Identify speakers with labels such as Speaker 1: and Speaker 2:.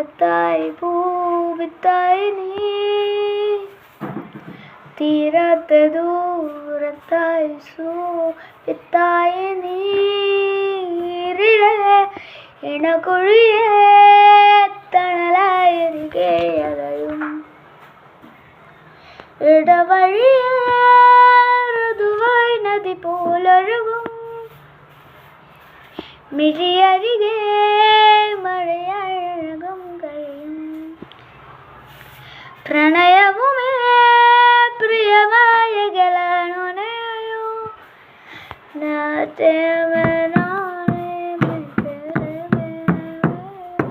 Speaker 1: തീരത്തായി പൂവിത്തായി നീ, തീരാത്ത ദൂരത്തായി സൂവിത്തായി നീ, ഇണകുഴിയേ തണലായിരിക്കെയതയും ഇടവഴിയേ മൃദുവായി നദി പോലൊഴുകും, മിഴിയരികെ മഴയഴകും കഴിയും, പ്രണയവുമേ പ്രിയമായ ഗലാനുനയോ നാട്യമനോ